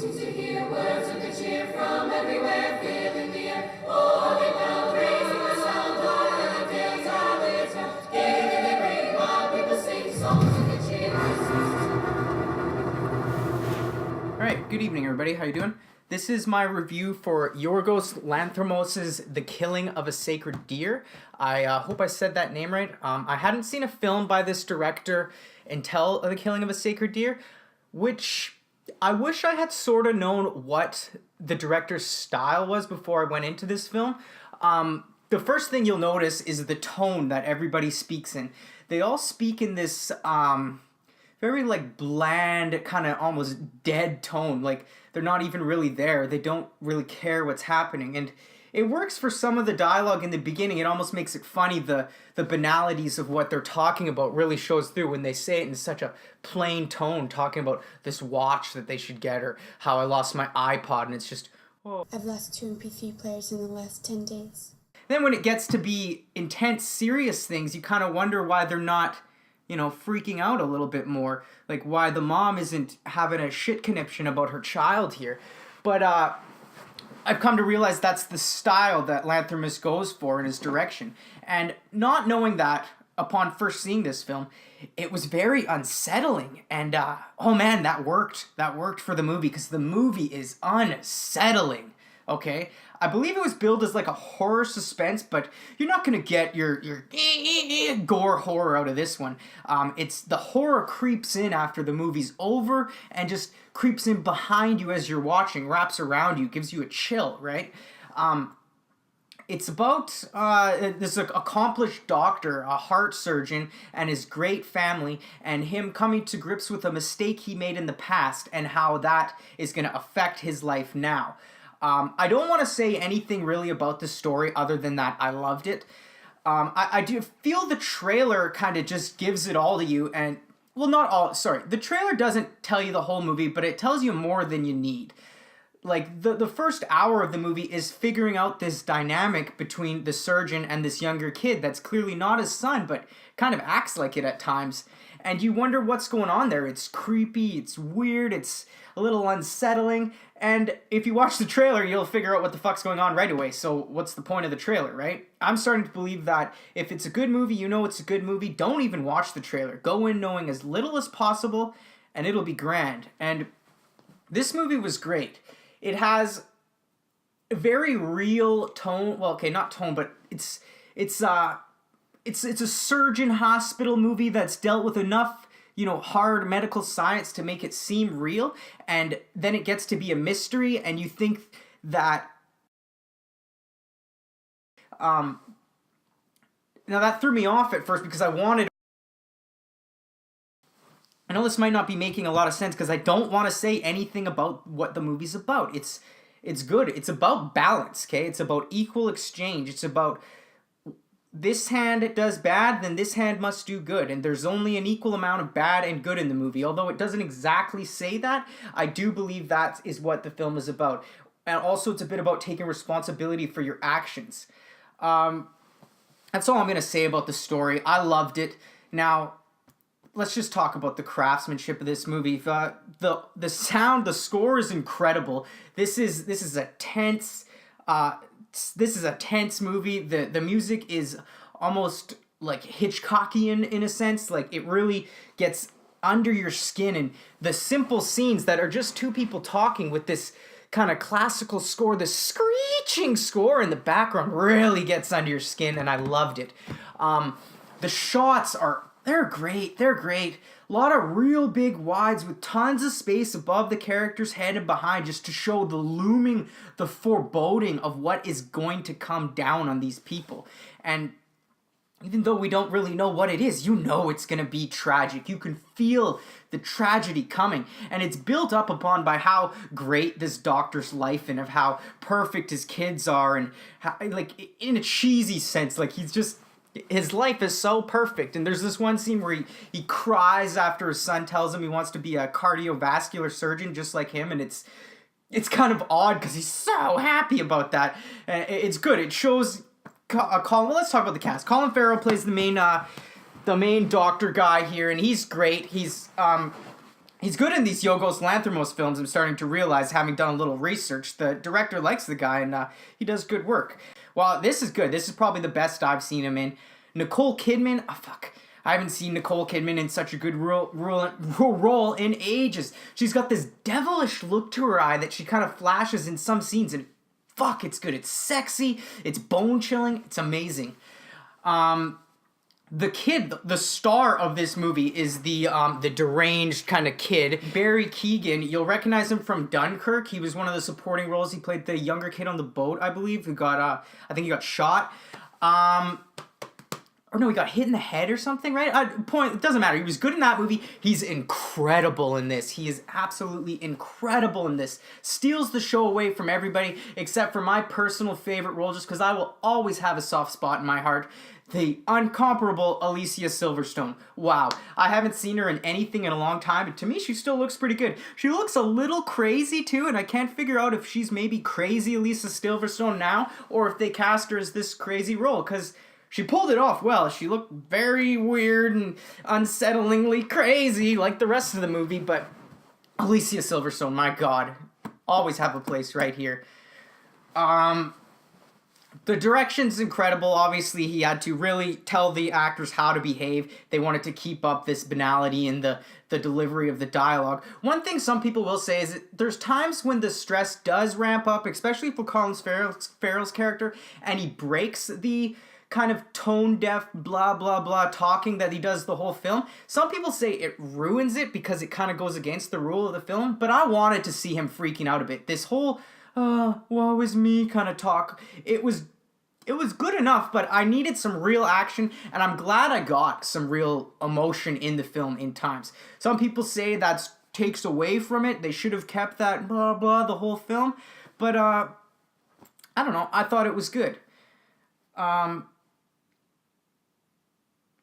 wanting to hear words of good cheer from everywhere, filling the air. Oh, they pound, raising the sound, all the tales are they tell. Gaily they ring while people sing songs of good cheer. All right, good evening, everybody. How you doing? This is my review for Yorgos Lanthimos' The Killing of a Sacred Deer. I hope I said that name right. I hadn't seen a film by this director until The Killing of a Sacred Deer, which I wish I had sort of known what the director's style was before I went into this film. The first thing you'll notice is the tone that everybody speaks in. They all speak in this very bland, kind of almost dead tone. Like they're not even really there. They don't really care what's happening. And it works for some of the dialogue in the beginning. It almost makes it funny. The banalities of what they're talking about really shows through when they say it in such a plain tone, talking about this watch that they should get or how I lost my iPod. And it's just, oh. I've lost 2 MP3 players in the last 10 days. Then when it gets to be intense, serious things, you kind of wonder why they're not, freaking out a little bit more. Like why the mom isn't having a shit conniption about her child here. But I've come to realize that's the style that Lanthimos goes for in his direction. And not knowing that, upon first seeing this film, it was very unsettling. And, oh man, that worked. That worked for the movie, because the movie is unsettling. Okay? I believe it was billed as like a horror suspense, but you're not going to get your gore horror out of this one. It's the horror creeps in after the movie's over and just creeps in behind you as you're watching, wraps around you, gives you a chill, right? It's about this accomplished doctor, a heart surgeon, and his great family, and him coming to grips with a mistake he made in the past and how that is going to affect his life now. I don't want to say anything really about the story other than that I loved it. I do feel the trailer kind of just gives it all to you, and, well, not all, sorry. The trailer doesn't tell you the whole movie, but it tells you more than you need. Like, the first hour of the movie is figuring out this dynamic between the surgeon and this younger kid that's clearly not his son, but kind of acts like it at times. And you wonder what's going on there. It's creepy, it's weird, it's a little unsettling, and if you watch the trailer, you'll figure out what the fuck's going on right away, so what's the point of the trailer, right? I'm starting to believe that if it's a good movie, you know it's a good movie, don't even watch the trailer. Go in knowing as little as possible, and it'll be grand. And this movie was great. It has a very real tone, well, okay, not tone, but it's a surgeon hospital movie that's dealt with enough, hard medical science to make it seem real, and then it gets to be a mystery, and you think that, now that threw me off at first because I know this might not be making a lot of sense because I don't want to say anything about what the movie's about. It's good. It's about balance, okay? It's about equal exchange. It's about this hand does bad, then this hand must do good. And there's only an equal amount of bad and good in the movie. Although it doesn't exactly say that, I do believe that is what the film is about. And also it's a bit about taking responsibility for your actions. That's all I'm going to say about the story. I loved it. Now, let's just talk about the craftsmanship of this movie. The sound, the score is incredible. This is a tense movie. The music is almost like Hitchcockian in a sense. Like it really gets under your skin, and the simple scenes that are just two people talking with this kind of classical score, the screeching score in the background really gets under your skin, and I loved it. The shots they're great. They're great. A lot of real big wides with tons of space above the character's head and behind, just to show the foreboding of what is going to come down on these people. And even though we don't really know what it is, it's going to be tragic. You can feel the tragedy coming. And it's built up upon by how great this doctor's life and of how perfect his kids are. And how, like, in a cheesy sense, like his life is so perfect. And there's this one scene where he cries after his son tells him he wants to be a cardiovascular surgeon just like him, and it's kind of odd because he's so happy about that. It's good. It shows Colin. Well, let's talk about the cast. Colin Farrell plays the main doctor guy here, and he's great. He's He's good in these Yorgos Lanthimos films. I'm starting to realize, having done a little research, the director likes the guy, and he does good work. Well, this is good. This is probably the best I've seen him in. Nicole Kidman, oh, fuck. I haven't seen Nicole Kidman in such a good role in ages. She's got this devilish look to her eye that she kind of flashes in some scenes, and fuck, it's good. It's sexy. It's bone-chilling. It's amazing. The kid, the star of this movie, is the deranged kind of kid, Barry Keoghan. You'll recognize him from Dunkirk. He was one of the supporting roles. He played the younger kid on the boat, I believe, who got, I think he got shot. Or no, he got hit in the head or something, right? It doesn't matter. He was good in that movie. He's incredible in this. He is absolutely incredible in this. Steals the show away from everybody, except for my personal favorite role, just because I will always have a soft spot in my heart. The uncomparable Alicia Silverstone. Wow. I haven't seen her in anything in a long time, but to me, she still looks pretty good. She looks a little crazy, too, and I can't figure out if she's maybe crazy Alicia Silverstone now, or if they cast her as this crazy role, because she pulled it off well. She looked very weird and unsettlingly crazy like the rest of the movie, but Alicia Silverstone, my God, always have a place right here. The direction's incredible. Obviously, he had to really tell the actors how to behave. They wanted to keep up this banality in the delivery of the dialogue. One thing some people will say is that there's times when the stress does ramp up, especially for Colin Farrell's character, and he breaks the kind of tone-deaf, blah, blah, blah talking that he does the whole film. Some people say it ruins it because it kind of goes against the rule of the film, but I wanted to see him freaking out a bit. This whole, woe is me kind of talk, it was good enough, but I needed some real action, and I'm glad I got some real emotion in the film in times. Some people say that takes away from it. They should have kept that blah, blah, the whole film, but, I don't know. I thought it was good.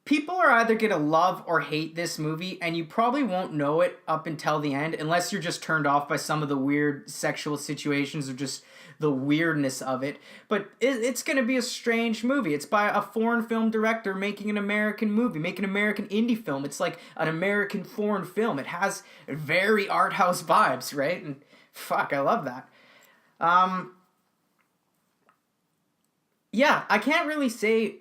People are either going to love or hate this movie, and you probably won't know it up until the end, unless you're just turned off by some of the weird sexual situations or just the weirdness of it. But it's going to be a strange movie. It's by a foreign film director making an American movie, making an American indie film. It's like an American foreign film. It has very art house vibes, right? And fuck, I love that. Yeah, I can't really say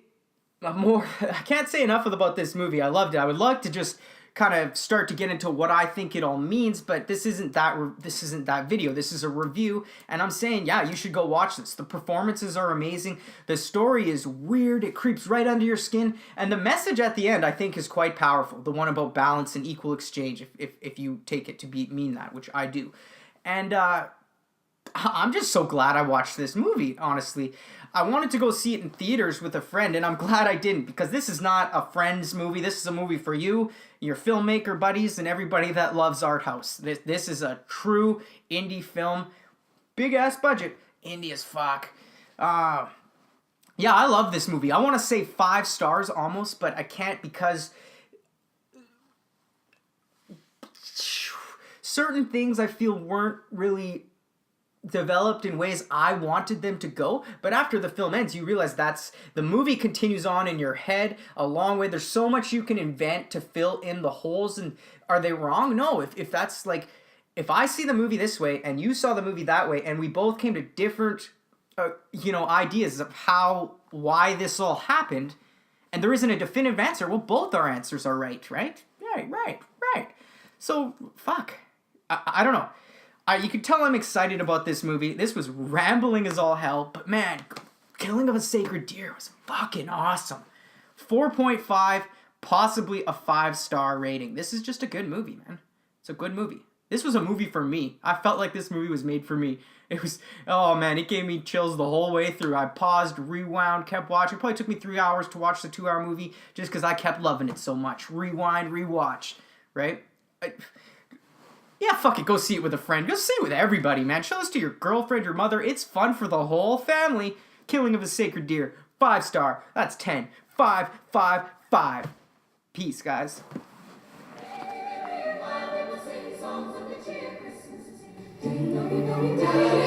I can't say enough about this movie. I loved it. I would like to just kind of start to get into what I think it all means, but this isn't that video. This is a review, and I'm saying, yeah, you should go watch this. The performances are amazing. The story is weird. It creeps right under your skin, and the message at the end I think is quite powerful. The one about balance and equal exchange, if you take it to mean that, which I do. And I'm just so glad I watched this movie, honestly. I wanted to go see it in theaters with a friend, and I'm glad I didn't, because this is not a friend's movie. This is a movie for you, your filmmaker buddies, and everybody that loves art house. This is a true indie film. Big-ass budget. Indie as fuck. Yeah, I love this movie. I want to say 5 stars almost, but I can't because certain things I feel weren't really developed in ways I wanted them to go, but after the film ends, you realize the movie continues on in your head a long way. There's so much you can invent to fill in the holes, and are they wrong? No, if that's like, if I see the movie this way and you saw the movie that way, and we both came to different, ideas of why this all happened, and there isn't a definitive answer, well, both our answers are right? Right. So, fuck. I don't know. You can tell I'm excited about this movie. This was rambling as all hell, but man, Killing of a Sacred Deer was fucking awesome. 4.5, possibly a 5-star rating. This is just a good movie, man. It's a good movie. This was a movie for me. I felt like this movie was made for me. It was, oh man, it gave me chills the whole way through. I paused, rewound, kept watching. It probably took me 3 hours to watch the 2-hour movie just because I kept loving it so much. Rewind, rewatch, right? Yeah, fuck it, go see it with a friend. Go see it with everybody, man. Show this to your girlfriend, your mother. It's fun for the whole family. Killing of a Sacred Deer. 5-star. That's 10. 5, 5, 5. Peace, guys. Ding, dong, dong, dong.